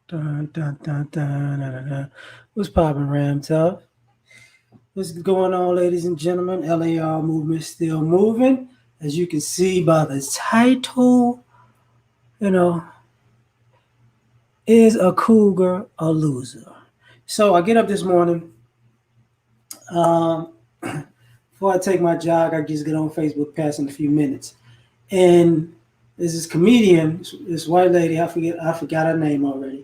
Dun, dun, dun, dun, dun, dun, dun. What's poppin', Ram Tough? What's going on, ladies and gentlemen? L.A.R. movement still moving. As you can see by the title, you know, is a cougar a loser? So I get up this morning. Um, Before I take my jog, I just get on Facebook, passing a few minutes, and there's this comedian, this white lady. I forgot her name already.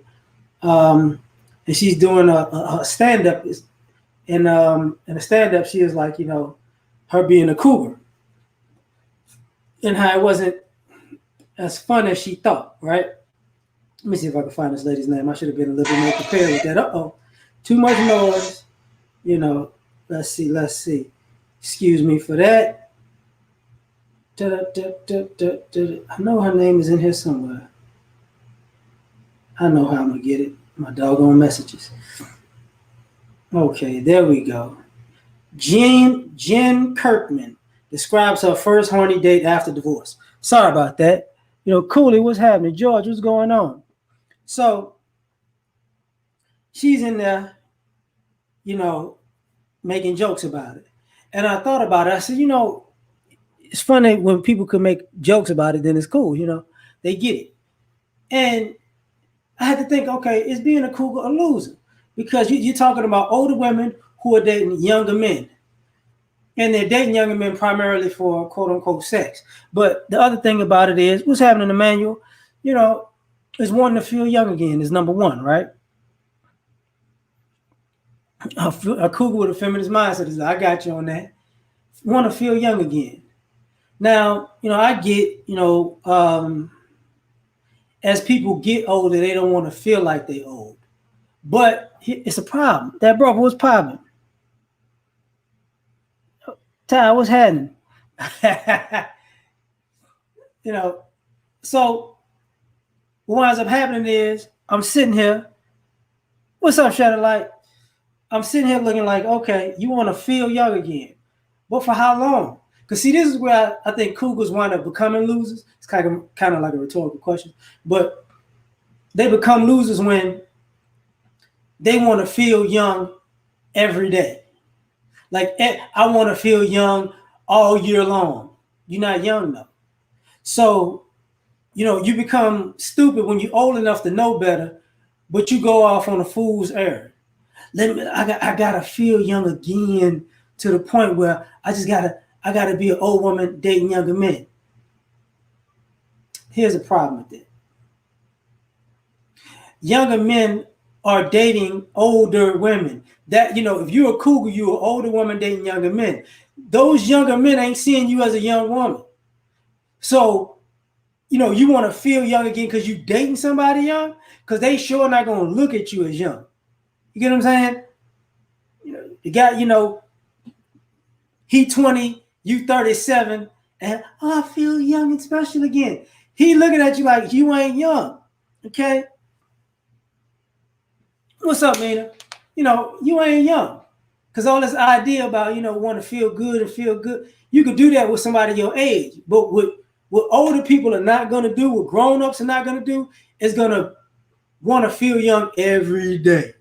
Um, and she's doing a stand up. In a stand up, she was like, her being a cougar and how it wasn't as fun as she thought, right? Let me see if I can find this lady's name. I should have been a little bit more prepared with that. Too much noise. You know, let's see. Excuse me for that. I know her name is in here somewhere. I know how I'm gonna get it. My doggone messages. Okay, there we go. Jen Kirkman describes her first horny date after divorce. Sorry about that. Cooley, what's happening? George, what's going on? So she's in there, you know, making jokes about it. And I thought about it. I said, it's funny when people can make jokes about it, then it's cool, they get it. And I had to think, okay, is being a cougar a loser? Because you're talking about older women who are dating younger men. And they're dating younger men primarily for quote unquote sex. But the other thing about it is, what's happening, Emmanuel, is wanting to feel young again is number one, right? A cougar with a feminist mindset is like, I got you on that. Want to feel young again. Now, I get, as people get older, they don't want to feel like they old. But it's a problem. That brother was popping. Ty, what's happening? So what winds up happening is I'm sitting here. What's up, Shadow Light? I'm sitting here looking like, okay, you want to feel young again. But for how long? Because see, this is where I think cougars wind up becoming losers. It's kind of like a rhetorical question. But they become losers when they want to feel young every day. Like, I want to feel young all year long. You're not young though. So, you become stupid when you're old enough to know better, but you go off on a fool's errand. I gotta feel young again to the point where I gotta be an old woman dating younger men. Here's the problem with it. Younger men are dating older women. That if you're a cougar, you're an older woman dating younger men. Those younger men ain't seeing you as a young woman. So, you want to feel young again because you dating somebody young, because they sure not gonna look at you as young. You get what I'm saying? The guy, he 20, you 37, and I feel young and special again. He looking at you like you ain't young. Okay? What's up, Mina? You ain't young. Because all this idea about, want to feel good and feel good, you could do that with somebody your age. But what older people are not going to do, what grown-ups are not going to do, is going to want to feel young every day.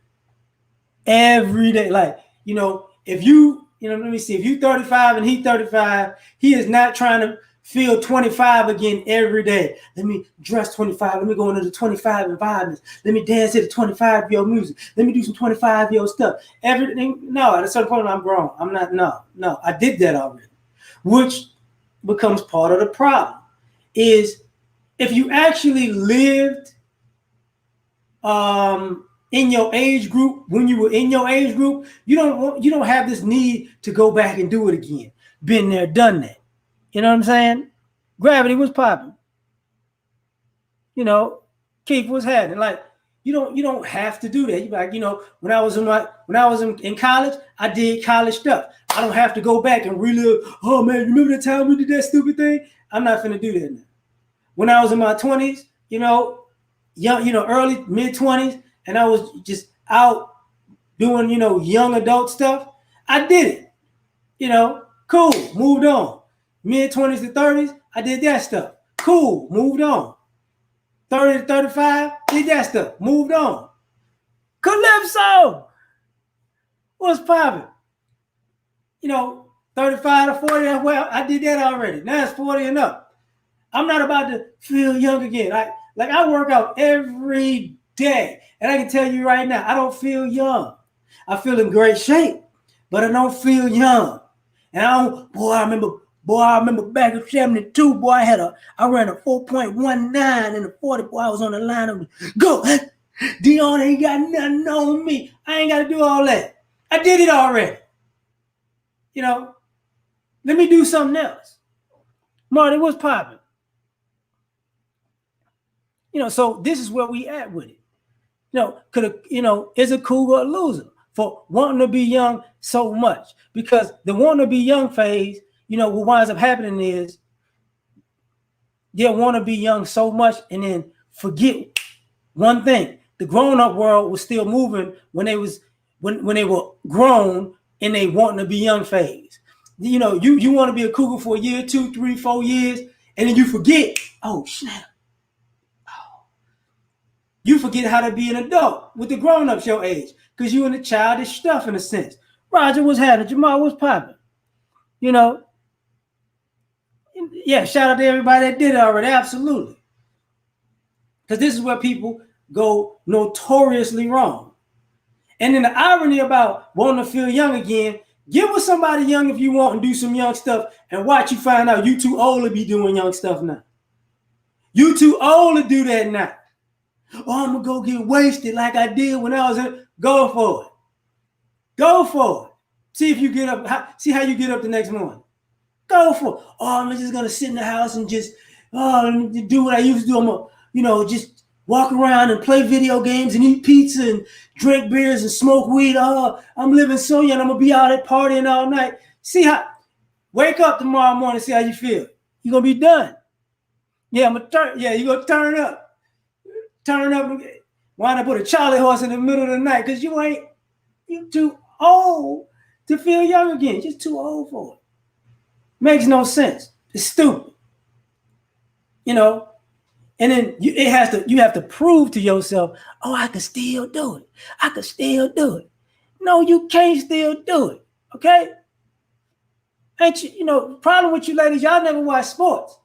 Every day. Like, if you, let me see, if you 35 and he 35, he is not trying to feel 25 again every day. Let me dress 25. Let me go into the 25 environments. Let me dance to the 25-year-old music. Let me do some 25-year-old stuff. Everything. No, at a certain point, I'm grown. I'm not. No. I did that already. Which becomes part of the problem. Is if you actually lived in your age group, when you were in your age group, you don't have this need to go back and do it again. Been there, done that. You know what I'm saying? Gravity was popping. Keith was happening. Like, you don't have to do that. You like, when I was in college, I did college stuff. I don't have to go back and relive. Oh man, remember the time we did that stupid thing? I'm not finna do that now. When I was in my 20s, young, early mid 20s, and I was just out doing, young adult stuff, I did it. Cool, moved on. Mid 20s to 30s, I did that stuff. Cool, moved on. 30 to 35, did that stuff. Moved on. Calypso! What's popping? 35 to 40, well, I did that already. Now it's 40 and up. I'm not about to feel young again. I work out every day. And I can tell you right now, I don't feel young. I feel in great shape, but I don't feel young. And I remember back in 72, boy, I ran a 4.19 in the 40, boy, I was on the line of go. Dion ain't got nothing on me. I ain't got to do all that. I did it already. Let me do something else. Marty, what's popping? So this is where we at with it. Is a cougar a loser for wanting to be young so much? Because the wanting to be young phase, what winds up happening is they'll want to be young so much and then forget one thing. The grown-up world was still moving when they were grown and they wanting to be young phase. You want to be a cougar for a year, 2, 3, 4 years, and then you forget. Oh, snap. You forget how to be an adult with the grown-ups your age because you in the childish stuff in a sense. Roger, what's happening? Jamal, what's popping? Yeah, shout out to everybody that did it already. Absolutely. Because this is where people go notoriously wrong. And then the irony about wanting to feel young again, get with somebody young if you want and do some young stuff and watch you find out you too old to be doing young stuff now. You too old to do that now. Oh, I'm going to go get wasted like I did when I was in. Go for it. Go for it. See if you get up. See how you get up the next morning. Go for it. Oh, I'm just going to sit in the house and just do what I used to do. I'm going to, just walk around and play video games and eat pizza and drink beers and smoke weed. Oh, I'm living so young. I'm going to be out at partying all night. Wake up tomorrow morning, see how you feel. You're going to be done. Yeah, you're going to turn up. Turn up and wind up with a Charlie horse in the middle of the night because you too old to feel young again. Just too old for it. Makes no sense. It's stupid. And then you have to prove to yourself, oh, I can still do it. I can still do it. No, you can't still do it. Okay? Ain't you, problem with you ladies, y'all never watch sports.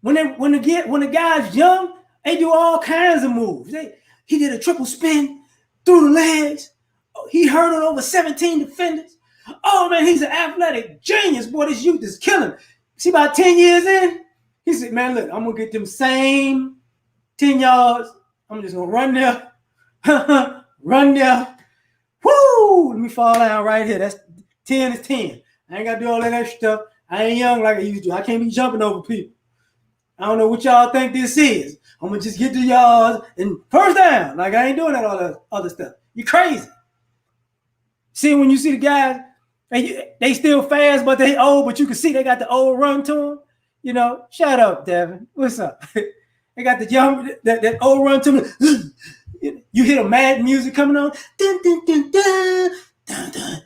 When the guy's young, they do all kinds of moves. He did a triple spin through the legs. He hurdled over 17 defenders. Oh, man, he's an athletic genius. Boy, this youth is killing. See, about 10 years in, he said, man, look, I'm going to get them same 10 yards. I'm just going to run there. Run there. Woo! Let me fall down right here. That's 10 is 10. I ain't got to do all that extra stuff. I ain't young like I used to. I can't be jumping over people. I don't know what y'all think this is. I'm going to just get the yards and first down. Like, I ain't doing that all that other stuff. You crazy. See, when you see the guys, they still fast, but they old, but you can see they got the old run to them. Shut up, Devin. What's up? They got the young, that old run to them. You hear the mad music coming on. Dun, dun, dun, dun, dun, dun,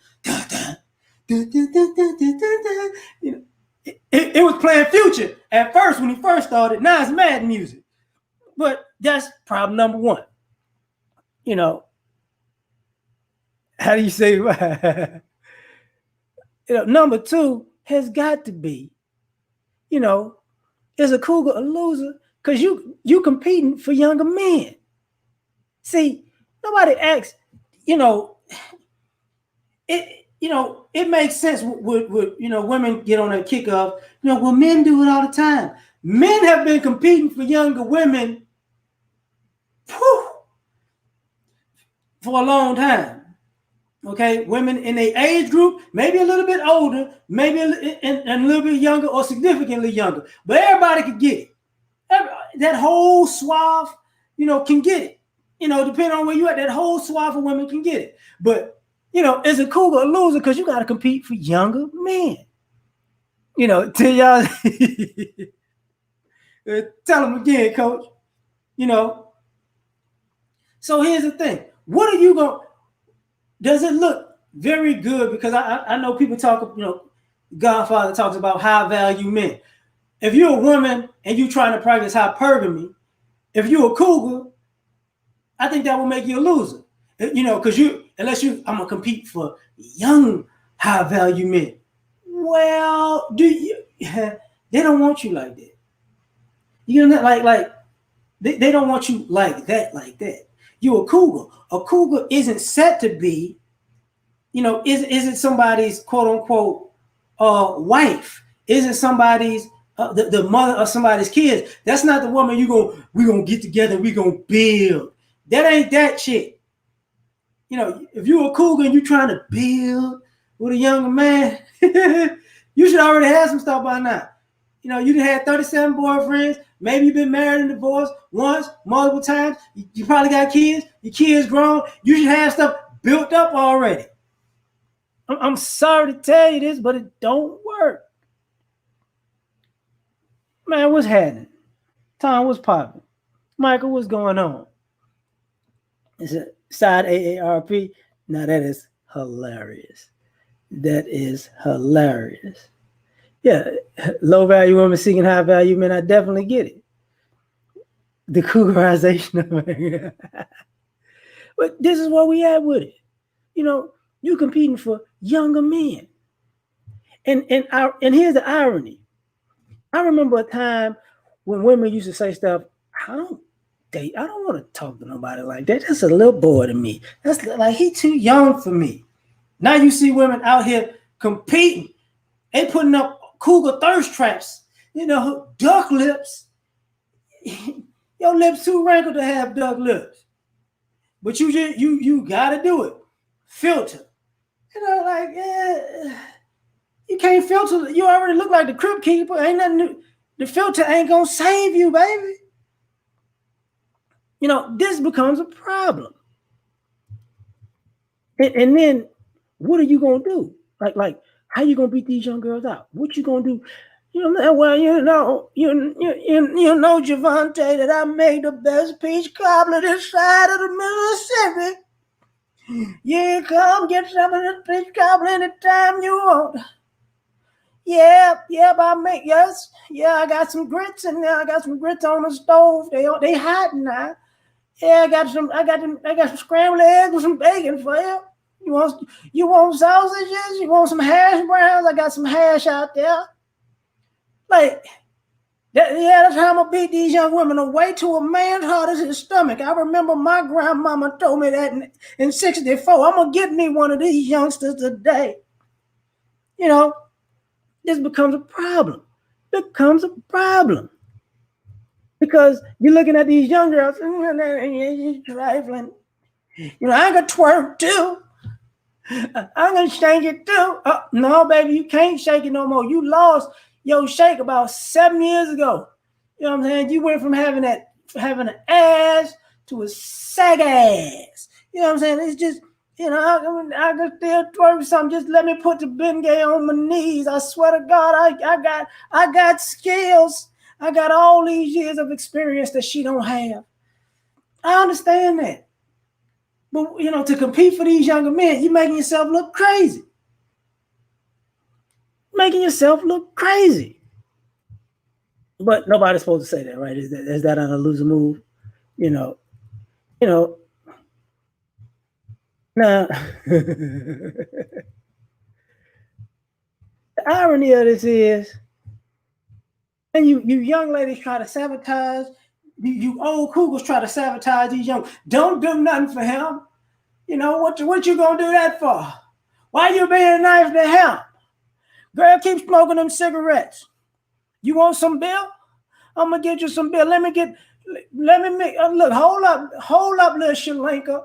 dun, dun. It was playing Future at first when he first started. Now it's mad music. But that's problem number one. How do you say? Number two has got to be, is a cougar a loser? Because you competing for younger men. See, nobody asks, it makes sense with women get on a kick of, well, men do it all the time. Men have been competing for younger women for a long time. Okay, women in their age group, maybe a little bit older, maybe and a little bit younger or significantly younger, but everybody can get it. That whole swath, can get it. Depending on where you at, that whole swath of women can get it. But is a cougar a loser because you got to compete for younger men? Tell y'all, tell them again, coach. So here's the thing. What are you going to, does it look very good? Because I know people talk, Godfather talks about high value men. If you're a woman and you're trying to practice hypergamy, if you're a cougar, I think that will make you a loser. Because unless I'm gonna compete for young, high value men. Well, do you? They don't want you like that. You know, like they don't want you like that, like that. You're a cougar. A cougar isn't set to be, isn't somebody's quote unquote wife. Isn't somebody's the mother of somebody's kids. That's not the woman we're gonna get together, we're gonna build. That ain't that shit. If you're a cougar and you're trying to build with a younger man, you should already have some stuff by now. You had 37 boyfriends. Maybe you've been married and divorced once, multiple times. You probably got kids. Your kids grown. You should have stuff built up already. I'm sorry to tell you this, but it don't work. Man, what's happening? Tom, what's popping? Michael, what's going on? Is it side AARP? Now that is hilarious. That is hilarious. Yeah, low value women seeking high value men. I definitely get it. The cougarization of it. But this is where we at with it. You competing for younger men. And here's the irony. I remember a time when women used to say stuff, I don't want to talk to nobody like that. That's a little boy to me. That's like he too young for me. Now you see women out here competing. They putting up cougar thirst traps, duck lips. Your lips too wrinkled to have duck lips. But you gotta do it. Filter. You can't filter. You already look like the Crypt Keeper. Ain't nothing new. The filter ain't gonna save you, baby. This becomes a problem. And then what are you gonna do? Like how you gonna beat these young girls out? What you gonna do? Well, you know, Javante, that I made the best peach cobbler this side of the Mississippi. Yeah, come get some of this peach cobbler anytime you want. Yeah, I make yes. Yeah, I got some grits in there. I got some grits on the stove. They hot now. Yeah, I got some scrambled eggs with some bacon for you. You want sausages? You want some hash browns? I got some hash out there. That's how I'm gonna beat these young women away to a man's heart is his stomach. I remember my grandmama told me that in 64. I'm gonna get me one of these youngsters today. This becomes a problem. Because you're looking at these young girls, trifling. I can twerk too. I'm gonna shake it too. No, baby, you can't shake it no more. You lost your shake about 7 years ago. You know what I'm saying? You went from having an ass to a sag ass. You know what I'm saying? It's just, I can still twerk something. Just let me put the Bengay on my knees. I swear to God, I got skills. I got all these years of experience that she don't have. I understand that. But, to compete for these younger men, you're making yourself look crazy. But nobody's supposed to say that, right? Is that on a loser move? Now, the irony of this is, and you young ladies try to sabotage, you old cougars try to sabotage these young. Don't do nothing for him. What you gonna do that for? Why you being nice to him? Girl, keep smoking them cigarettes. You want some bill? I'm gonna get you some bill. Let me make. Look, hold up, little Shalinka.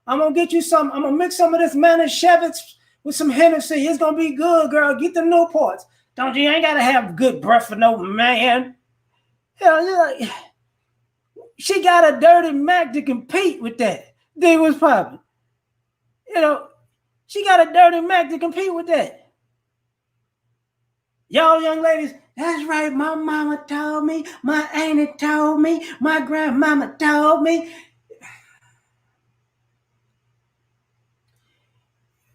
I'm gonna get you some. I'm gonna mix some of this Manischewitz with some Hennessy. It's gonna be good, girl. Get the Newports. You ain't gotta have good breath for no man. She got a dirty Mac to compete with that. They was popping. She got a dirty Mac to compete with that. Y'all young ladies, that's right. My mama told me, my auntie told me, my grandmama told me.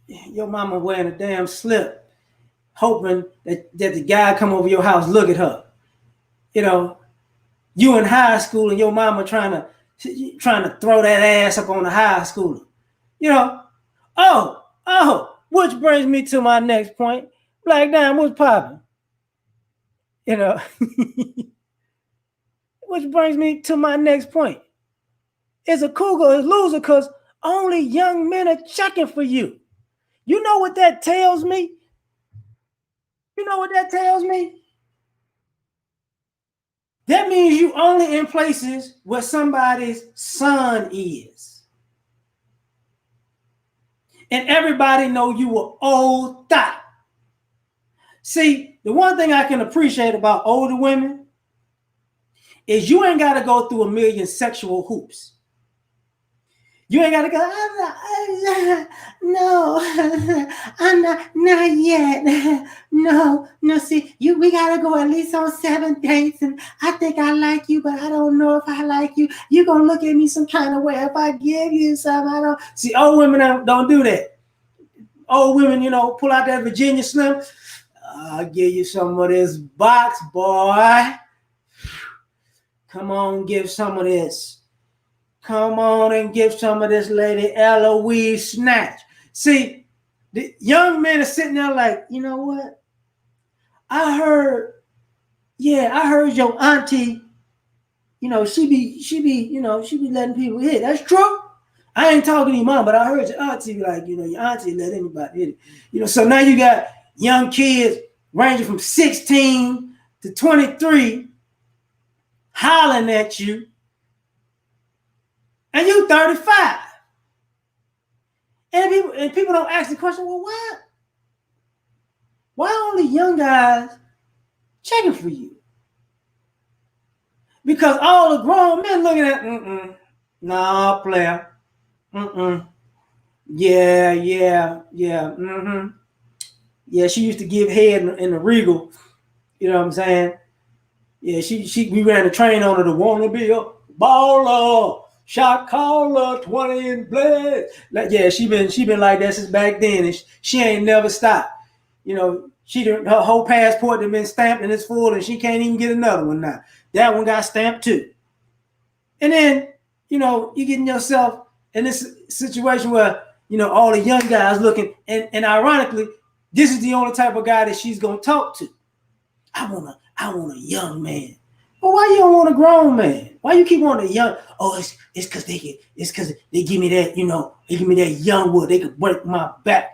Your mama wearing a damn slip, hoping that the guy come over your house, look at her. You know, you in high school and your mama trying to throw that ass up on the high schooler. You know, which brings me to my next point. Black Dime, what's popping? You know, which brings me to my next point. Is a cougar a loser because only young men are checking for you. You know what that tells me? You know what that tells me? That means you only in places where somebody's son is. And everybody know you were old thot. See, the one thing I can appreciate about older women is you ain't got to go through a million sexual hoops. You ain't got to go, no, I'm not yet. No, see, we got to go at least on 7 dates. And I think I like you, but I don't know if I like you. You're going to look at me some kind of way. If I give you some, I don't. See, old women don't do that. Old women, pull out that Virginia Slim. I'll give you some of this box, boy. Come on, give some of this. Come on and give some of this lady Eloise snatch. See, the young men are sitting there like, you know what? I heard your auntie, she be letting people hit. That's true. I ain't talking to your mom, but I heard your auntie be like, your auntie let anybody hit it. So now you got young kids ranging from 16 to 23 hollering at you, and you 35. And people don't ask the question, well, why only young guys checking for you? Because all the grown men looking at, nah, player. Yeah, Yeah, she used to give head in the Regal. You know what I'm saying? Yeah, we ran a train on her to wanna be a baller, shot caller, 20 in blood. Like, yeah, she been like that since back then, and she ain't never stopped. Her whole passport has been stamped and it's full, and she can't even get another one now. That one got stamped too. And then, you getting yourself in this situation where, all the young guys looking, and ironically, this is the only type of guy that she's gonna talk to. I want a young man. Well, why you don't want a grown man? Why you keep wanting a young? Oh, it's because they give me that, they give me that young wood. They could break my back.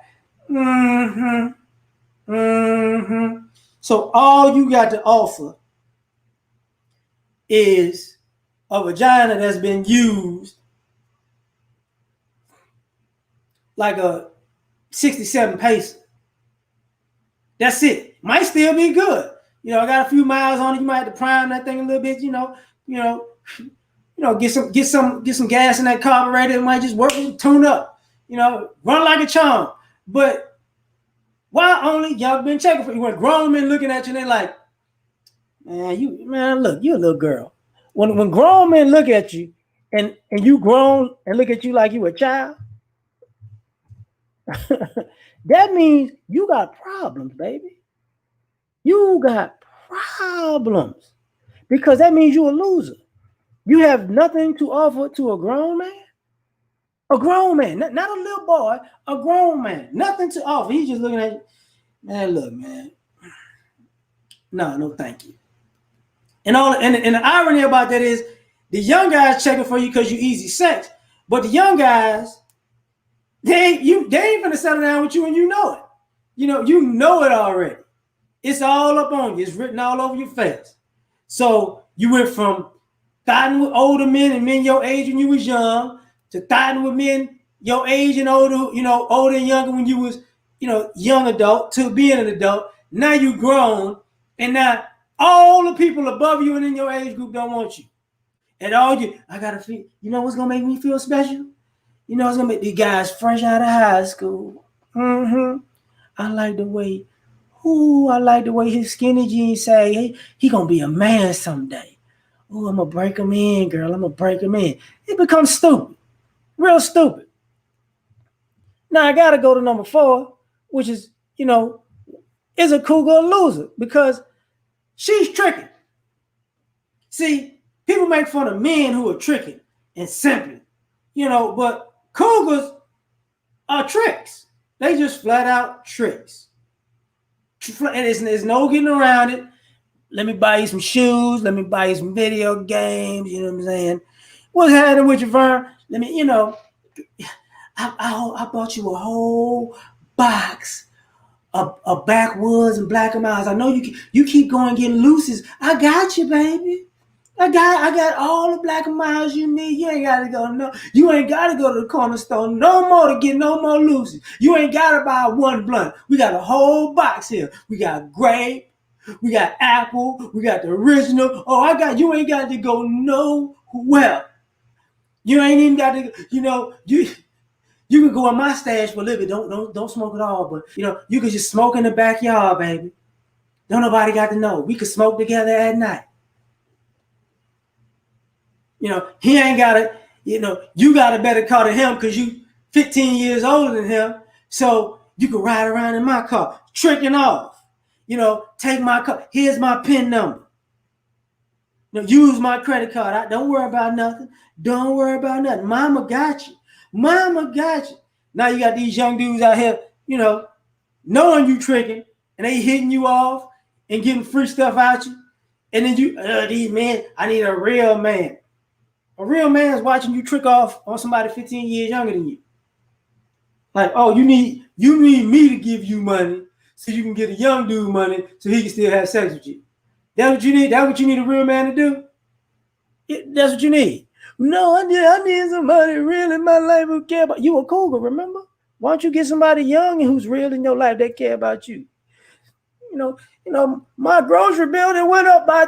So all you got to offer is a vagina that's been used like a 67 pacer. That's it. Might still be good. I got a few miles on it. You might have to prime that thing a little bit. Get some gas in that carburetor. It might just work and tune up. Run like a charm. But why only y'all been checking for you? When grown men looking at you, and they like, look, you a little girl. When grown men look at you and you grown and look at you like you a child, that means you got problems, baby. You got problems, because that means you're a loser. You have nothing to offer to a grown man. A grown man, not a little boy, a grown man. Nothing to offer. He's just looking at you. Man, look, man. No, thank you. And the irony about that is the young guys checking for you because you easy sex. But the young guys, they ain't gonna settle down with you, and you know it. You know it already. It's all up on you. It's written all over your face. So you went from thotting with older men and men your age when you was young to thotting with men your age and older, older and younger when you was, young adult, to being an adult. Now you grown, and now all the people above you and in your age group don't want you. And I gotta feel, what's gonna make me feel special? It's gonna make these guys fresh out of high school. I like the way his skinny jeans say, hey, he gonna be a man someday. Oh, I'm gonna break him in, girl. I'm gonna break him in. It becomes stupid, real stupid. Now I gotta go to number 4, which is, is a cougar a loser? Because she's tricking. See, people make fun of men who are tricking and simping, but cougars are tricks. They just flat out tricks. And there's no getting around it. Let me buy you some shoes. Let me buy you some video games. You know what I'm saying? What's happening with you, Vern? Let me, I bought you a whole box of backwoods and black and miles. I know you keep going getting looses. I got you, baby. I got all the black and miles you need. You ain't gotta go You ain't gotta go to the corner store no more to get no more looses. You ain't gotta buy one blunt. We got a whole box here. We got grape, we got apple, we got the original. Oh, you ain't got to go nowhere. You ain't even got to, you can go in my stash for a little bit. Don't smoke it all, but you can just smoke in the backyard, baby. Don't nobody got to know. We could smoke together at night. He ain't got it. You got a better car than him because you 15 years older than him. So you can ride around in my car, tricking off. Take my car. Here's my PIN number. Use my credit card. Don't worry about nothing. Don't worry about nothing. Mama got you. Mama got you. Now you got these young dudes out here, knowing you tricking, and they hitting you off and getting free stuff out you. And then these men, I need a real man. A real man is watching you trick off on somebody 15 years younger than you. Like, oh, you need me to give you money so you can get a young dude money so he can still have sex with you. That's what you need. That's what you need a real man to do. That's what you need. No, I need somebody real in my life who care about you. A cougar, remember? Why don't you get somebody young and who's real in your life that care about you? My grocery bill that went up by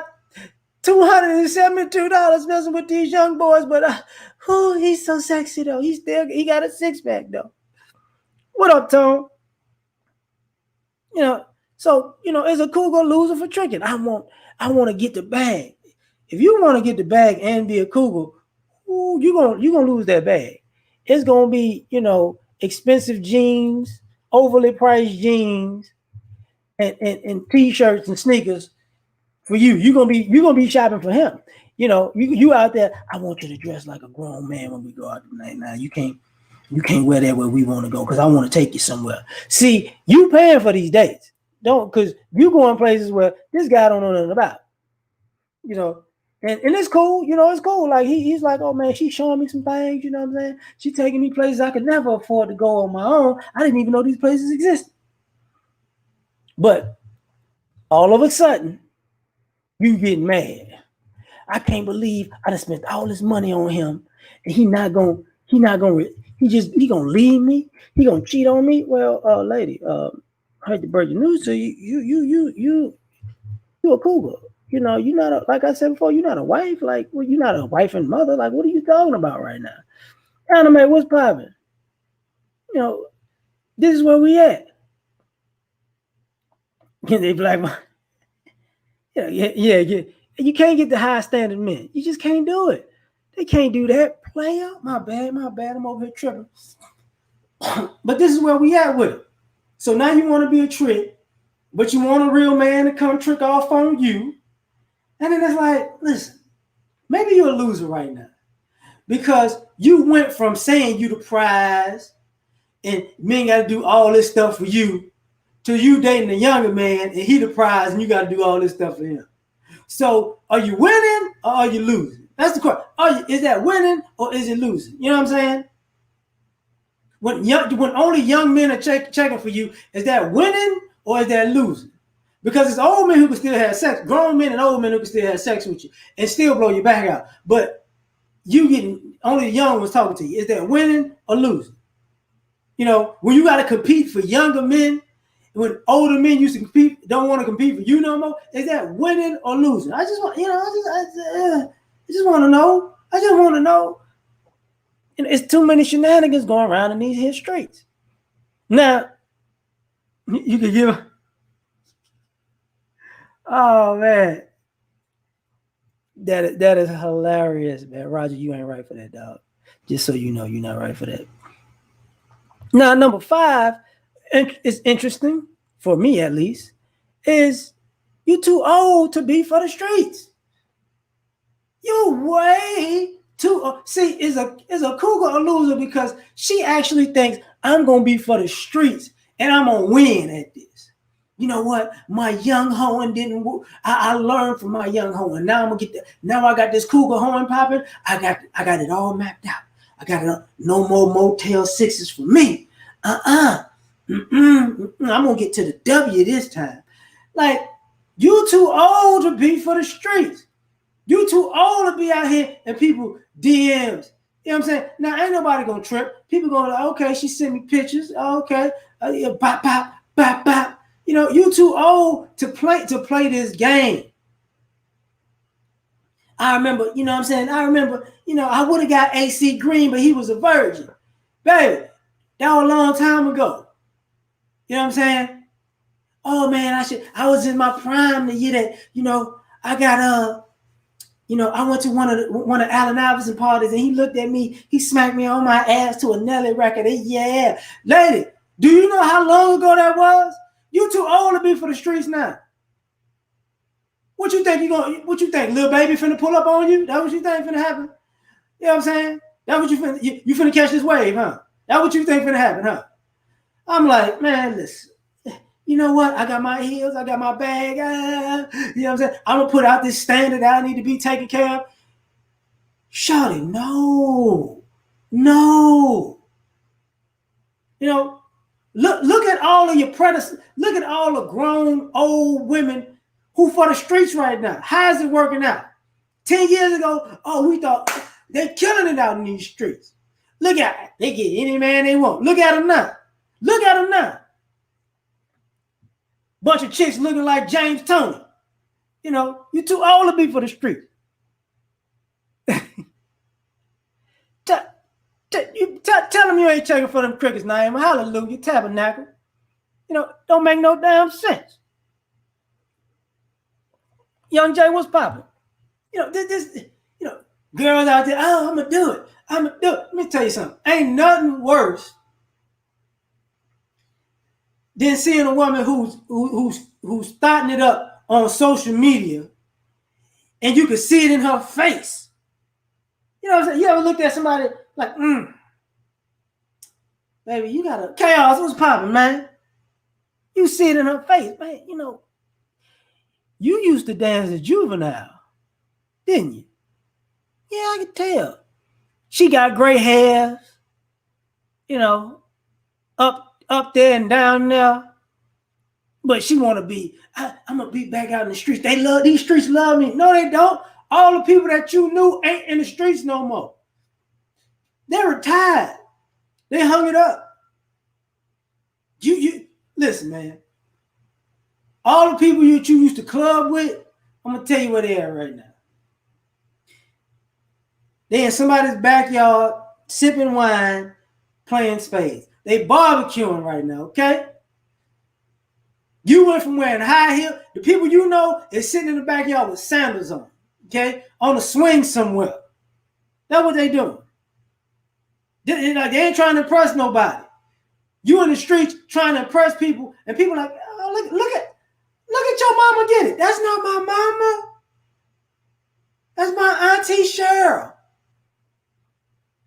$272 messing with these young boys, but he's so sexy though. He got a six-pack though. What up, Tom? So is a cougar loser for tricking? I want to get the bag. If you want to get the bag and be a cougar, you're gonna lose that bag. It's gonna be expensive jeans, overly priced jeans, and t-shirts and sneakers for you. You're gonna be shopping for him. You out there. I want you to dress like a grown man when we go out tonight. Now you can't wear that where we want to go because I want to take you somewhere. See, you paying for these dates. Don't, because you going places where this guy don't know nothing about. And it's cool, it's cool. Like he's like, oh man, she's showing me some things, you know what I'm saying? She's taking me places I could never afford to go on my own. I didn't even know these places existed. But all of a sudden, you get mad. I can't believe I done spent all this money on him, and he gonna leave me. He gonna cheat on me. Well, lady, I hate to break your news to you. You a cougar. You're not like I said before. You're not a wife. Like, well, you're not a wife and mother. Like, what are you talking about right now? Anime, what's popping? This is where we at. They black. Yeah. You can't get the high standard men. You just can't do it. They can't do that. Player, my bad. I'm over here tripping. But this is where we at with it. So now you want to be a trick, but you want a real man to come trick off on you. And then it's like, listen, maybe you're a loser right now because you went from saying you the prize and men got to do all this stuff for you to you dating a younger man and he the prize and you got to do all this stuff for him. So are you winning or are you losing? That's the question. Is that winning or is it losing? You know what I'm saying? When only young men are checking for you, is that winning or is that losing? Because it's old men who can still have sex, grown men and old men who can still have sex with you and still blow your back out. But you getting only the young ones talking to you. Is that winning or losing? When you got to compete for younger men, when older men used to compete, don't want to compete for you no more, is that winning or losing? I just want, I just want to know. I just want to know. It's too many shenanigans going around in these here streets. Now, you can give. Oh man, that is hilarious, man. Roger, you ain't right for that, dog. Just so you know, you're not right for that. Now, number 5 is interesting for me, at least. Is you too old to be for the streets? You way too see is a cougar a loser because she actually thinks I'm gonna be for the streets and I'm gonna win at this. You know what? My young horn didn't. I learned from my young horn. Now I'm gonna get. Now I got this cougar horn popping. I got it all mapped out. I got it. No more Motel Sixes for me. I'm gonna get to the W this time. Like you too old to be for the streets. You too old to be out here and people DMs. You know what I'm saying? Now ain't nobody gonna trip. People gonna like, okay, she sent me pictures. Okay, yeah, bop bop bop bop. You know, you too old to play this game. I remember, you know what I'm saying? I remember, you know, I would have got AC Green, but he was a virgin. Baby, that was a long time ago. You know what I'm saying? Oh man, I was in my prime the year that, you know, I got you know, I went to one of Allen Iverson parties and he looked at me, he smacked me on my ass to a Nelly record. Yeah. Lady, do you know how long ago that was? You too old to be for the streets now. What you think what you think, little baby finna pull up on you? That what you think finna happen? You know what I'm saying? That what you finna you finna catch this wave, huh? That what you think finna happen, huh? I'm like, man, listen. You know what? I got my heels, I got my bag. You know what I'm saying? I'm gonna put out this standard that I need to be taken care of. Shawty, no. You know, look at all of your predecessors. Look at all the grown old women who for the streets right now. How's it working out? 10 years ago, oh, we thought they're killing it out in these streets. Look at it. They get any man they want. Look at them now. Look at them now. Bunch of chicks looking like James Tony. You know, you're too old to be for the streets. Tell them you ain't checking for them crickets, Naima. Hallelujah, tabernacle. You know, don't make no damn sense. Young Jay, what's popping? You know, you know, girls out there, oh, I'm gonna do it. Let me tell you something. Ain't nothing worse than seeing a woman who's starting it up on social media and you can see it in her face. You know what I'm saying? You ever looked at somebody like, baby, you got a chaos, what's popping, man? You see it in her face, man. You know, you used to dance as juvenile, didn't you? Yeah, I can tell. She got gray hairs, you know, up there and down there. But she want to be, I'm going to be back out in the streets. These streets love me. No, they don't. All the people that you knew ain't in the streets no more. They're retired. They hung it up. You listen, man. All the people you used to club with, I'm going to tell you where they are right now. They in somebody's backyard, sipping wine, playing spades. They barbecuing right now, okay? You went from wearing high heel. The people you know is sitting in the backyard with sandals on, okay? On a swing somewhere. That's what they doing. They ain't trying to impress nobody. You in the streets trying to impress people, and people like, oh, look at your mama get it. That's not my mama. That's my auntie Cheryl.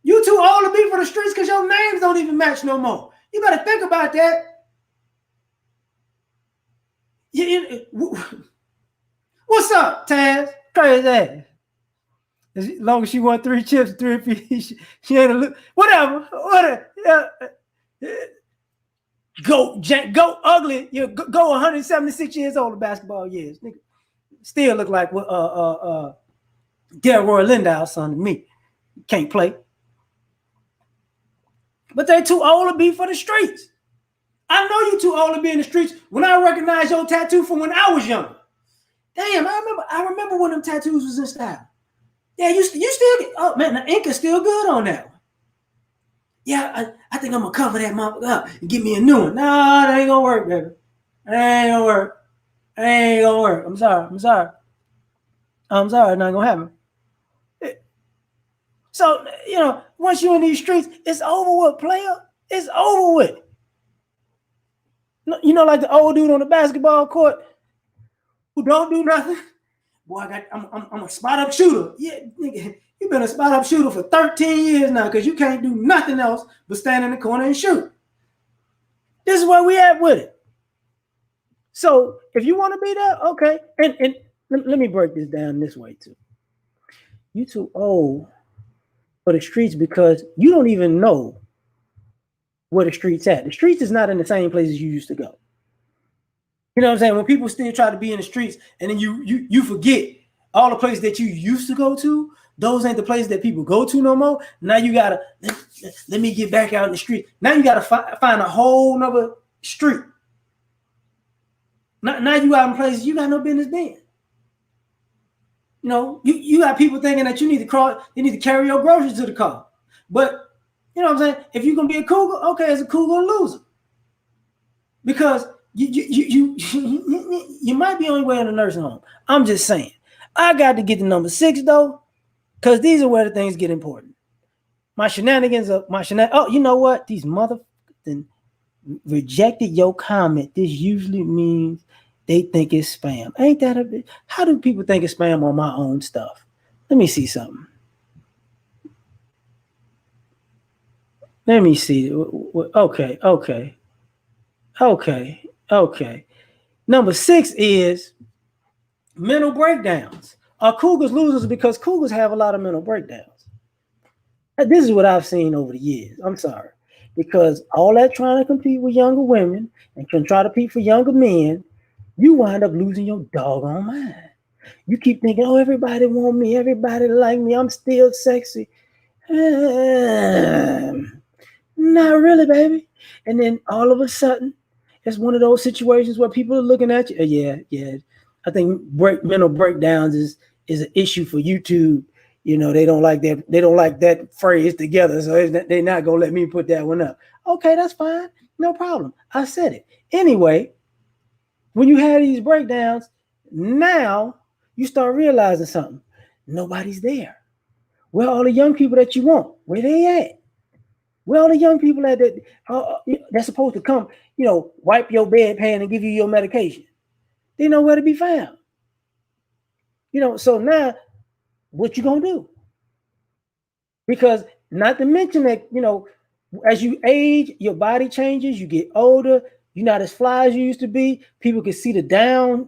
You too old to be for the streets because your names don't even match no more. You better think about that. What's up, Taz? Crazy ass. As long as she won 3 chips, 3 feet, she ain't a look. Whatever. Go ugly. You know, go 176 years old in basketball years. Nigga. Still look like Delroy Lindau's son to me. Can't play. But they too old to be for the streets. I know you too old to be in the streets when I recognize your tattoo from when I was younger. Damn, I remember when them tattoos was in style. Yeah, you still get, oh man, the ink is still good on that one. Yeah, I think I'm gonna cover that motherfucker up and give me a new one. No, that ain't gonna work, baby. That ain't gonna work. I'm sorry. It's not gonna happen. So, you know, once you're in these streets, it's over with, player. It's over with. You know, like the old dude on the basketball court who don't do nothing. Boy, I'm a spot up shooter. Yeah, nigga, you been a spot up shooter for 13 years now because you can't do nothing else but stand in the corner and shoot. This is where we at with it. So if you want to be there, okay. And let me break this down this way too. You too old for the streets because you don't even know where the streets at. The streets is not in the same places you used to go. You know what I'm saying? When people still try to be in the streets and then you forget all the places that you used to go to, those ain't the places that people go to no more. Now you gotta let me get back out in the street. Now you gotta find a whole nother street. Now you out in places you got no business being. You know, you got people thinking that you need to carry your groceries to the car. But you know what I'm saying? If you're gonna be a cougar, okay, as a cougar a loser. Because you might be on your way in a nursing home. I'm just saying. I got to get to number 6 though, because these are where the things get important. My shenanigans are Oh, you know what? These motherfuckers rejected your comment. This usually means they think it's spam. Ain't that a bit? How do people think it's spam on my own stuff? Let me see something. Let me see. Okay. Number 6 is mental breakdowns. Are cougars losers because cougars have a lot of mental breakdowns? This is what I've seen over the years. I'm sorry. Because all that trying to compete with younger women and can try to compete for younger men, you wind up losing your doggone mind. You keep thinking, oh, everybody want me, everybody like me, I'm still sexy. Not really, baby. And then all of a sudden, it's one of those situations where people are looking at you. Yeah. I think mental breakdowns is an issue for YouTube. You know, they don't like that. They don't like that phrase together, so they're not gonna let me put that one up. Okay, that's fine, no problem. I said it anyway. When you have these breakdowns, now you start realizing something. Nobody's there. Where are all the young people that you want? Where they at? Where all the young people at that's supposed to come, wipe your bedpan and give you your medication? They know where to be found. So now what you gonna do? Because not to mention that, as you age, your body changes, you get older, you're not as fly as you used to be. People can see the down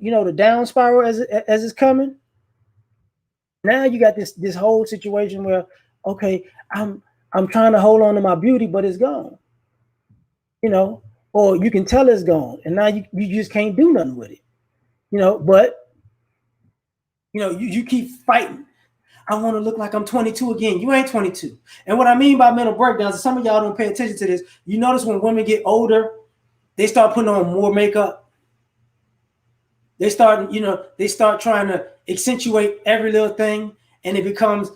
spiral as it's coming. Now you got this whole situation where, okay, I'm trying to hold on to my beauty, but it's gone. Or you can tell it's gone, and now you just can't do nothing with it. But you keep fighting. I want to look like I'm 22 again. You ain't 22. And what I mean by mental breakdowns, some of y'all don't pay attention to this. You notice when women get older, they start putting on more makeup. They start trying to accentuate every little thing, and it becomes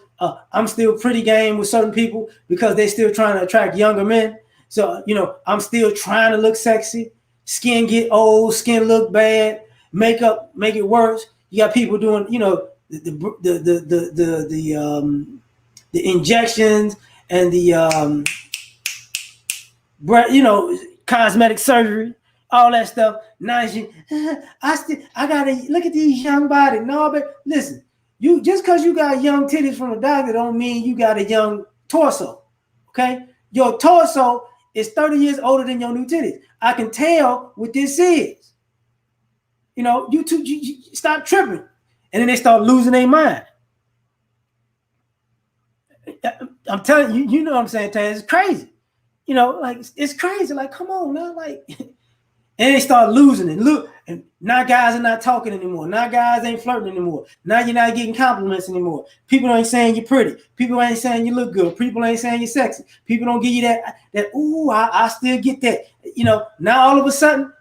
I'm still pretty game with certain people because they're still trying to attract younger men. So, I'm still trying to look sexy. Skin get old, skin look bad, makeup make it worse. You got people doing, the injections and the cosmetic surgery, all that stuff. Now I gotta look at these young bodies. No, but listen, you just because you got young titties from a doctor don't mean you got a young torso. Okay, your torso is 30 years older than your new titties. I can tell what this is. You stop tripping. And then they start losing their mind. I'm telling you, you know what I'm saying, Tay? It's crazy. It's crazy. Like, come on now. Like, and they start losing it. Look, and now guys are not talking anymore. Now guys ain't flirting anymore. Now you're not getting compliments anymore. People ain't saying you're pretty. People ain't saying you look good. People ain't saying you're sexy. People don't give you that, ooh, I still get that. Now all of a sudden,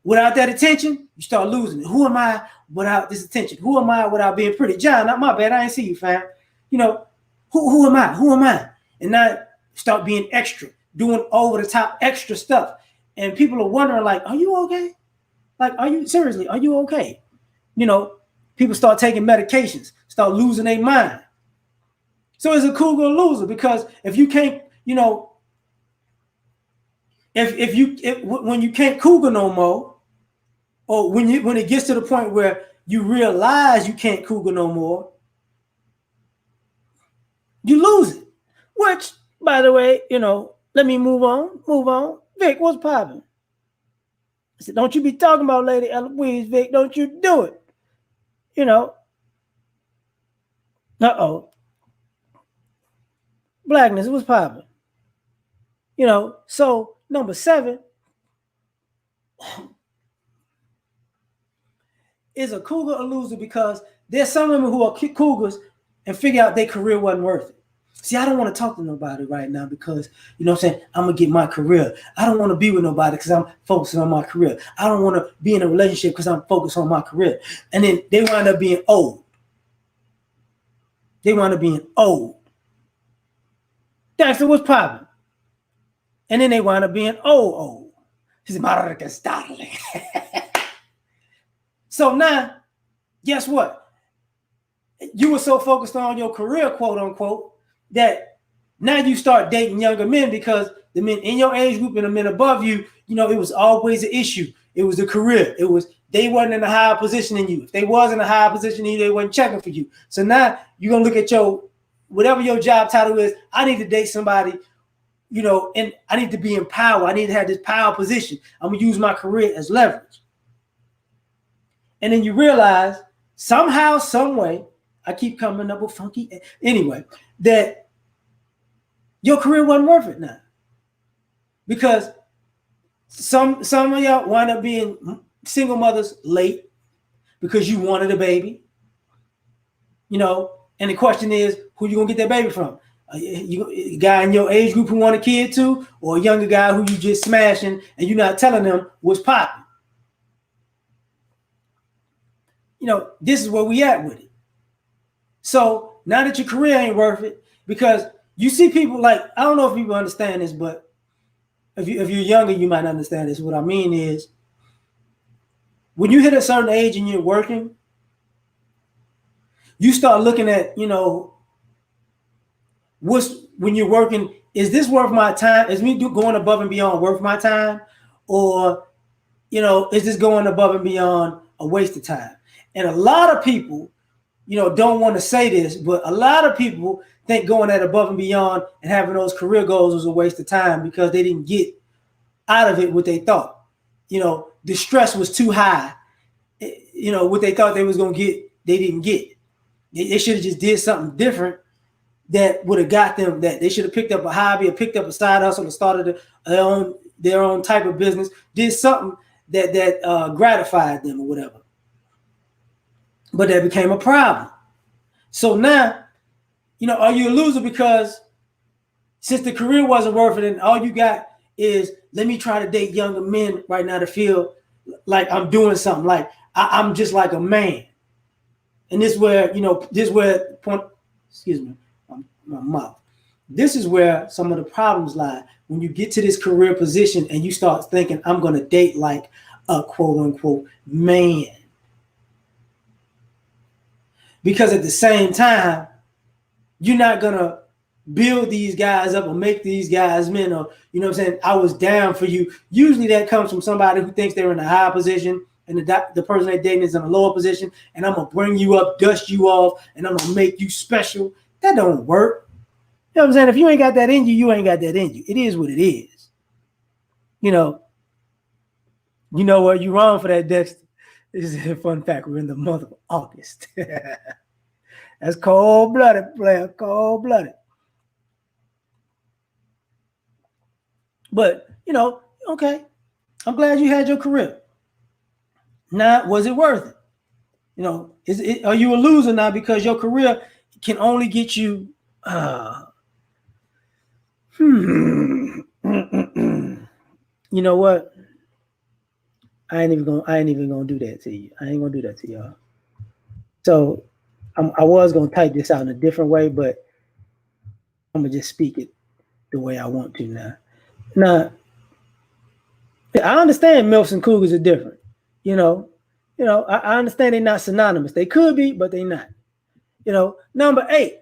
without that attention, you start losing it. Who am I without this attention? Who am I without being pretty? John, not my bad. I ain't see you, fam. Who am I? Who am I? And now start being extra, doing over the top extra stuff. And people are wondering, like, are you okay? Like, are you okay? People start taking medications, start losing their mind. So it's a cougar loser because if you can't, when you can't cougar no more, or when it gets to the point where you realize you can't cougar no more, you lose it. Which, by the way, let me move on. Vic, what's popping? I said, don't you be talking about Lady Eloise, Vic. Don't you do it. Uh-oh. Blackness, what's popping? So number 7 is a cougar a loser because there's some women who are cougars and figure out their career wasn't worth it. See, I don't want to talk to nobody right now because, I'm going to get my career. I don't want to be with nobody because I'm focusing on my career. I don't want to be in a relationship because I'm focused on my career. And then they wind up being old. Dexter, what's popping? And then they wind up being old. He's startling. So now, guess what? You were so focused on your career, quote unquote, that now you start dating younger men because the men in your age group and the men above you, it was always an issue. It was a career. They wasn't in a higher position than you. If they was in a higher position than you, they wasn't checking for you. So now you're going to look at whatever your job title is. I need to date somebody, and I need to be in power. I need to have this power position. I'm going to use my career as leverage. And then you realize somehow, some way, I keep coming up with funky. Anyway, that your career wasn't worth it now. Because some of y'all wind up being single mothers late because you wanted a baby. And the question is, who you going to get that baby from? A guy in your age group who want a kid too, or a younger guy who you just smashing and you're not telling them what's popping. This is where we at with it. So now that your career ain't worth it, because you see people like, I don't know if people understand this, but if you're younger, you might understand this. What I mean is, when you hit a certain age and you're working, you start looking at, when you're working, is this worth my time? Is me going above and beyond worth my time? Or, is this going above and beyond a waste of time? And a lot of people, don't want to say this, but a lot of people think going at above and beyond and having those career goals was a waste of time because they didn't get out of it what they thought. The stress was too high. What they thought they was going to get, they didn't get. They should have just did something different that would have got them that. They should have picked up a hobby or picked up a side hustle or started their own type of business, did something that gratified them or whatever. But that became a problem. So now, are you a loser because since the career wasn't worth it and all you got is, let me try to date younger men right now to feel like I'm doing something, like I'm just like a man. And this is where, excuse me, my mouth. This is where some of the problems lie. When you get to this career position and you start thinking, I'm going to date like a quote unquote man. Because at the same time, you're not going to build these guys up or make these guys men, or, I was down for you. Usually that comes from somebody who thinks they're in a high position and the person they're dating is in a lower position, and I'm going to bring you up, dust you off, and I'm going to make you special. That don't work. You know what I'm saying? If you ain't got that in you, you ain't got that in you. It is what it is. You know what? You're wrong for that, Dexter. This is a fun fact. We're in the month of August. That's cold-blooded, player. Cold-blooded. But, okay. I'm glad you had your career. Now, was it worth it? Are you a loser now because your career can only get you you know what? I ain't even gonna do that to you. I ain't gonna do that to y'all. So I was gonna type this out in a different way, but I'm gonna just speak it the way I want to now. Now, I understand MILFs and Cougars are different. I understand they're not synonymous. They could be, but they're not. Number 8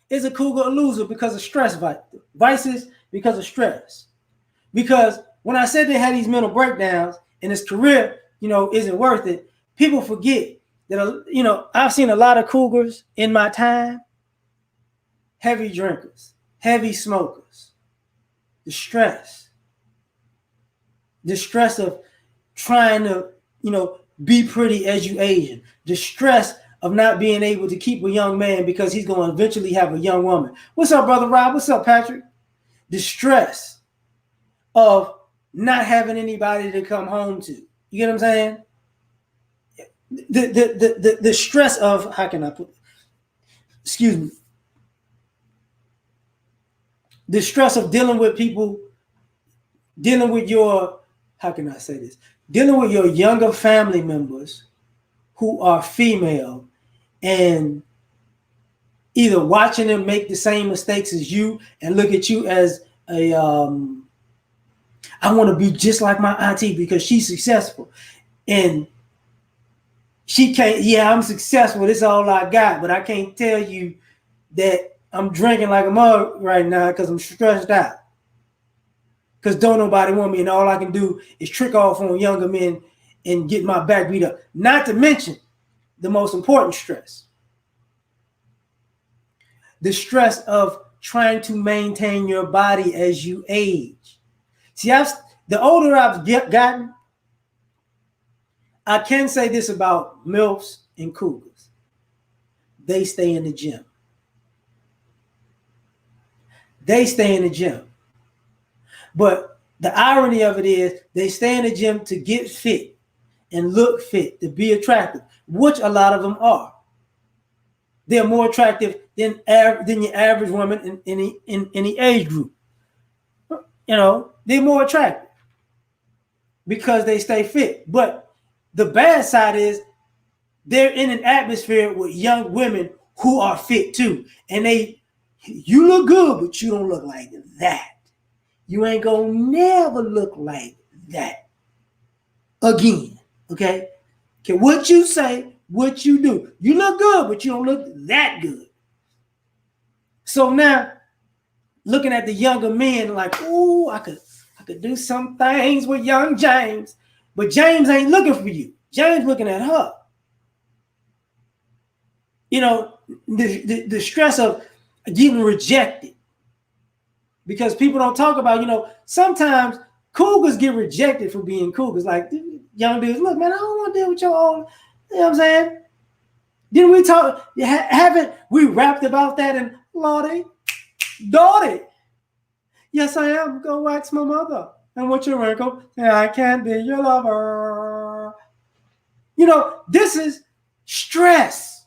is a cougar a loser because of stress vices, because of stress. Because when I said they had these mental breakdowns and his career, isn't worth it, People forget that, I've seen a lot of cougars in my time, heavy drinkers, heavy smokers, the stress, the stress of trying to, be pretty as you Asian, the stress of not being able to keep a young man because he's going to eventually have a young woman. What's up, Brother Rob? What's up, Patrick? The stress of not having anybody to come home to. You get what I'm saying? The stress of, how can I put, excuse me, the stress of dealing with people, dealing with your, how can I say this, dealing with your younger family members who are female, and either watching them make the same mistakes as you and look at you as a, I want to be just like my auntie because she's successful. And she can't, yeah, I'm successful. This is all I got, but I can't tell you that I'm drinking like a mug right now because I'm stressed out. Because don't nobody want me, and all I can do is trick off on younger men and get my back beat up. Not to mention the most important stress. The stress of trying to maintain your body as you age. See, the older I've gotten, I can say this about MILFs and Cougars. They stay in the gym. They stay in the gym. But the irony of it is they stay in the gym to get fit and look fit, to be attractive, which a lot of them are. They're more attractive than your average woman in the age group. They're more attractive because they stay fit. But the bad side is they're in an atmosphere with young women who are fit too. And you look good, but you don't look like that. You ain't gonna never look like that again. Okay? Okay, what you say, what you do. You look good, but you don't look that good. So now, looking at the younger men, like, ooh, I could do some things with young James, but James ain't looking for you. James looking at her. The stress of getting rejected, because people don't talk about, sometimes cougars get rejected for being cougars. Like, young dudes, look, man, I don't want to deal with your old, you know what I'm saying? Didn't we talk, haven't we rapped about that in Lordy? Daughter? Yes, I am. Go wax my mother. And what's your wrinkle? Yeah, I can't be your lover. This is stress.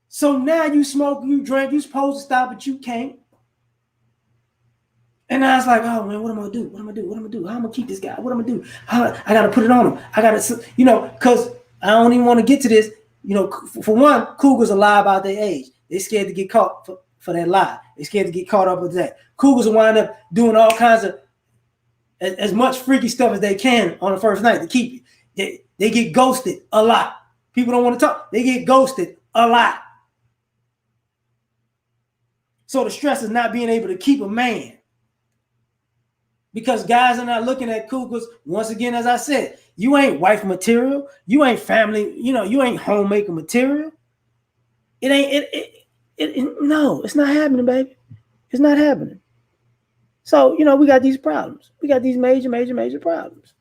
So now you smoke, you drink, you're supposed to stop, but you can't. And I was like, oh man, what am I gonna do? What am I gonna do? What am I gonna do? How am I gonna keep this guy? What am I gonna do? I gotta put it on him. I gotta, because I don't even want to get to this. For one, cougars will lie about their age. They're scared to get caught for that lie. They're scared to get caught up with that. Cougars will wind up doing all kinds of as much freaky stuff as they can on the first night to keep you. They get ghosted a lot. People don't want to talk. They get ghosted a lot. So the stress is not being able to keep a man. Because guys are not looking at cougars, once again, as I said, you ain't wife material. You ain't family, you ain't homemaker material. It ain't, no, it's not happening, baby. It's not happening. So, we got these problems. We got these major, major, major problems.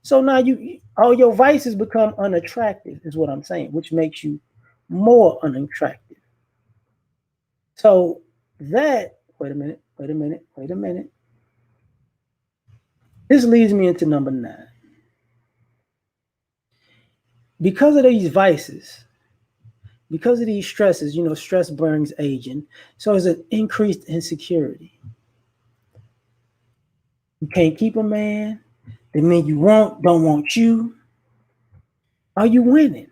So now all your vices become unattractive, is what I'm saying, which makes you more unattractive. So wait a minute. This leads me into number 9. Because of these vices, because of these stresses, stress brings aging. So there's an increased insecurity. You can't keep a man. The men you don't want you. Are you winning?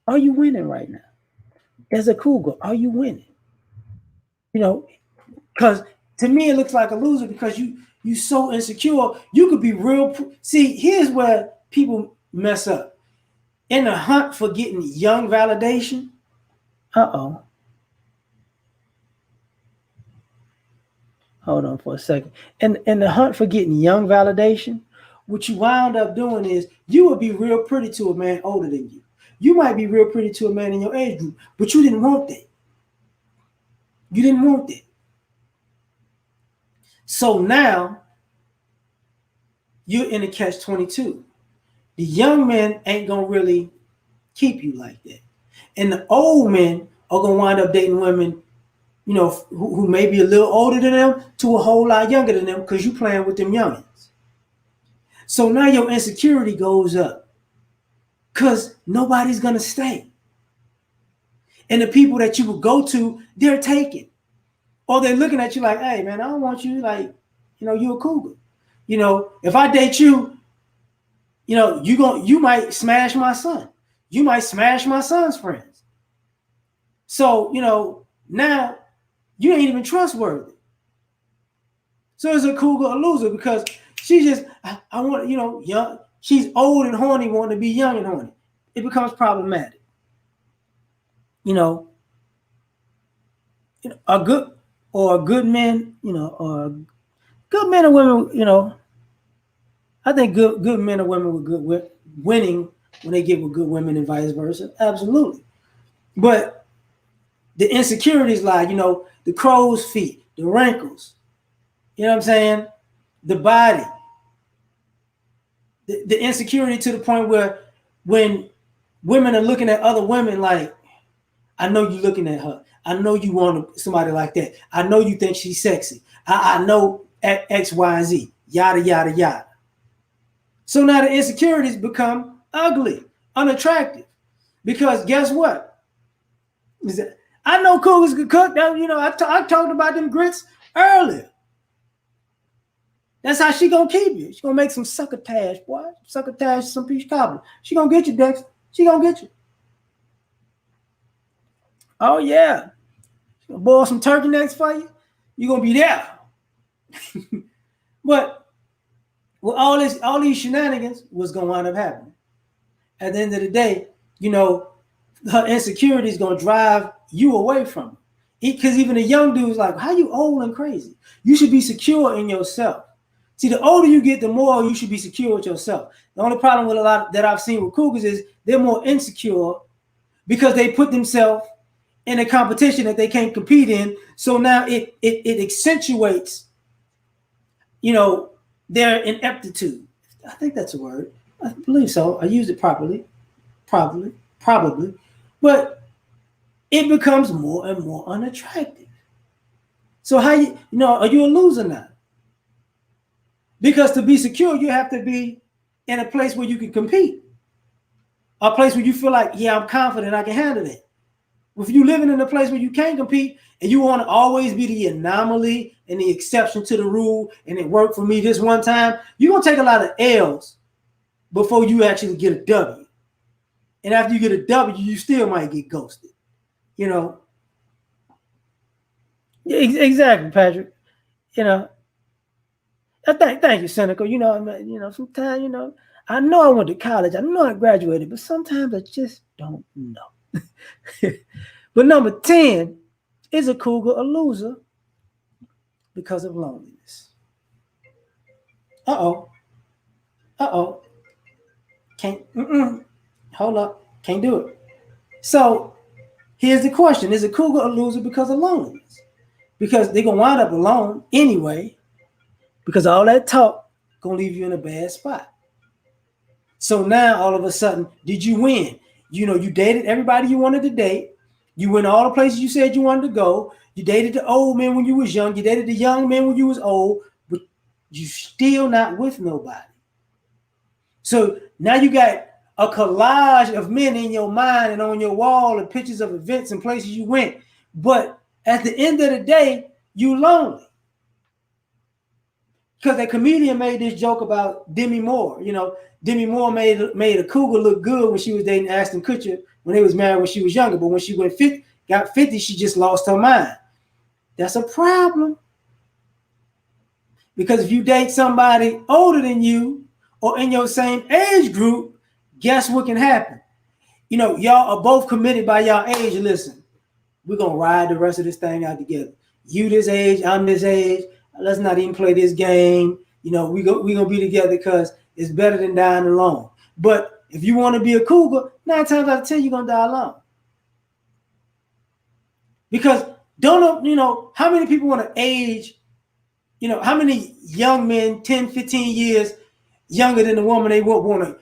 Are you winning right now? As a cougar, are you winning? Because to me it looks like a loser because you so insecure. You could be real. See, here's where people mess up. In the hunt for getting young validation, hold on for a second. In the hunt for getting young validation, what you wound up doing is you would be real pretty to a man older than you. You might be real pretty to a man in your age group, but you didn't want that. You didn't want that. So now you're in a catch-22. The young men ain't gonna really keep you like that. And the old men are gonna wind up dating women, who may be a little older than them to a whole lot younger than them because you playing with them youngins. So now your insecurity goes up because nobody's gonna stay. And the people that you would go to, they're taken. Or they're looking at you like, hey man, I don't want you, like, you a cougar. If I date you, you might smash my son. You might smash my son's friends. So, now you ain't even trustworthy. So it's a cougar a loser because she just, I want, young. She's old and horny, wanting to be young and horny. It becomes problematic. A good men, or good men and women, I think good men and women with good winning when they get with good women and vice versa. Absolutely. But the insecurities lie, the crow's feet, the wrinkles, you know what I'm saying? The body, the insecurity to the point where when women are looking at other women like, I know you're looking at her. I know you want somebody like that. I know you think she's sexy. I know X, Y, and Z, yada, yada, yada. So now the insecurities become ugly, unattractive. Because guess what? I know cougars can cook. I talked about them grits earlier. That's how she gonna keep you. She gonna make some succotash, boy. Succotash, some peach cobbler. She gonna get you, Dex. She gonna get you. Oh yeah. She gonna boil some turkey necks for you. You gonna be there. But with all these shenanigans, what's gonna wind up happening? At the end of the day, her insecurity is gonna drive you away from her. Because even a young dude's like, how you old and crazy? You should be secure in yourself. See, the older you get, the more you should be secure with yourself. The only problem with a lot that I've seen with cougars is they're more insecure because they put themselves in a competition that they can't compete in. So now it accentuates, their ineptitude. I think that's a word. I believe so. I used it properly. Probably. But it becomes more and more unattractive. So how are you a loser now? Because to be secure, you have to be in a place where you can compete. A place where you feel like, yeah, I'm confident I can handle it. If you're living in a place where you can't compete and you want to always be the anomaly and the exception to the rule, and it worked for me this one time, you're going to take a lot of L's before you actually get a W. And after you get a W, you still might get ghosted. Exactly, Patrick. Thank you, Cynical. Sometimes, I know I went to college. I know I graduated, but sometimes I just don't know. But number 10 is a cougar a loser because of loneliness. Uh-oh. Hold up. Can't do it. So here's the question. Is a cougar a loser because of loneliness? Because they're going to wind up alone anyway, because all that talk going to leave you in a bad spot. So now all of a sudden, did you win? You dated everybody you wanted to date. You went all the places you said you wanted to go. You dated the old men when you was young. You dated the young men when you was old, but you still not with nobody. So now you got a collage of men in your mind and on your wall and pictures of events and places you went. But at the end of the day, you lonely. Because a comedian made this joke about Demi Moore. Demi Moore made a cougar look good when she was dating Ashton Kutcher when they was married when she was younger. But when she got 50, she just lost her mind. That's a problem. Because if you date somebody older than you or in your same age group, guess what can happen? Y'all are both committed by y'all age. Listen, we're going to ride the rest of this thing out together. You this age, I'm this age. Let's not even play this game. We're going to be together because is better than dying alone. But if you want to be a cougar, 9 times out of 10, you're going to die alone. Because how many people want to age, how many young men, 10, 15 years younger than the woman they would want to,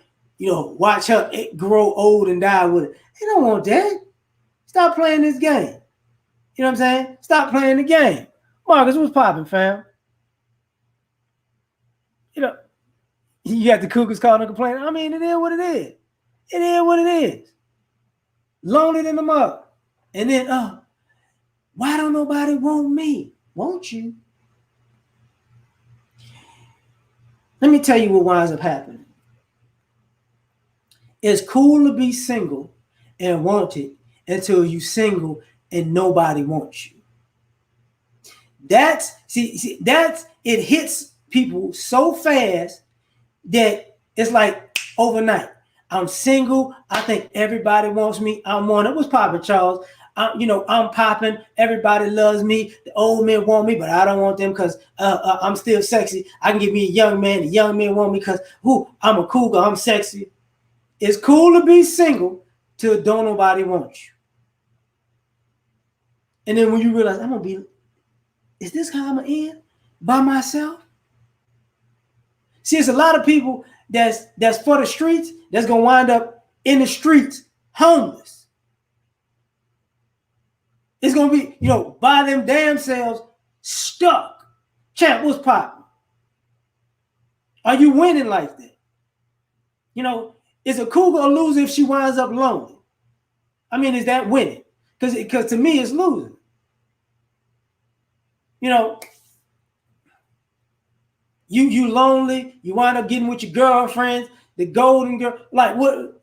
watch her grow old and die with it. They don't want that. Stop playing this game. You know what I'm saying? Stop playing the game. Marcus, what's popping, fam? You got the Cougars calling and complaining. I mean, it is what it is. It is what it is. Lonely than the mother. And then, why don't nobody want me? Won't you? Let me tell you what winds up happening. It's cool to be single and wanted until you single and nobody wants you. That's it hits people so fast that it's like overnight. I'm single. I think everybody wants me. I'm wanted. What's popping, Charles? I'm popping. Everybody loves me. The old men want me, but I don't want them because I'm still sexy. I can give me a young man. The young men want me because I'm a cougar. I'm sexy. It's cool to be single till don't nobody want you. And then when you realize is this how I'm gonna end? By myself? See, it's a lot of people that's for the streets that's gonna wind up in the streets homeless. It's gonna be, by them damn selves stuck. Champ, what's popping? Are you winning like that? Is a cougar a loser if she winds up lonely? I mean, is that winning? Because to me, it's losing. You lonely, you wind up getting with your girlfriends, the golden girl, like what?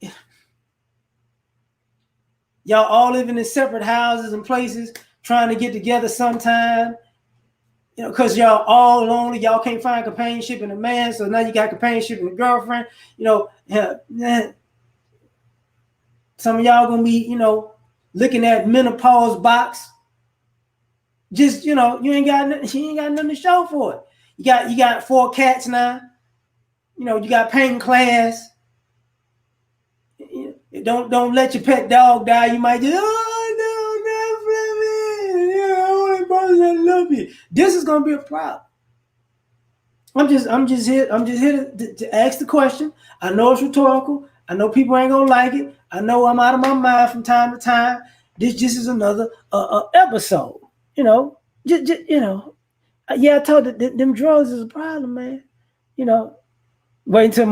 Y'all all living in separate houses and places, trying to get together sometime, because y'all all lonely, y'all can't find companionship in a man, so now you got companionship in a girlfriend, some of y'all gonna be, looking at menopause box. Just, she ain't got nothing to show for it. You got 4 cats now. You got painting class. Don't let your pet dog die. You might just, only person that love you. This is gonna be a problem. I'm just here to ask the question. I know it's rhetorical. I know people ain't gonna like it. I know I'm out of my mind from time to time. This just is another episode. I told you them drugs is a problem, man. Wait until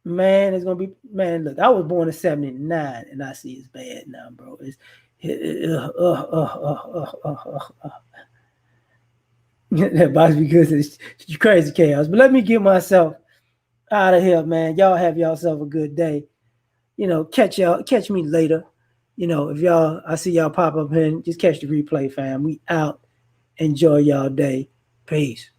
man, it's gonna be, man. Look, I was born in '79, and I see it's bad now, bro. That box because it's crazy chaos. But let me get myself out of here, man. Y'all have yourself a good day. Catch me later. If I see y'all pop up in, just catch the replay, fam. We out. Enjoy y'all day. Peace.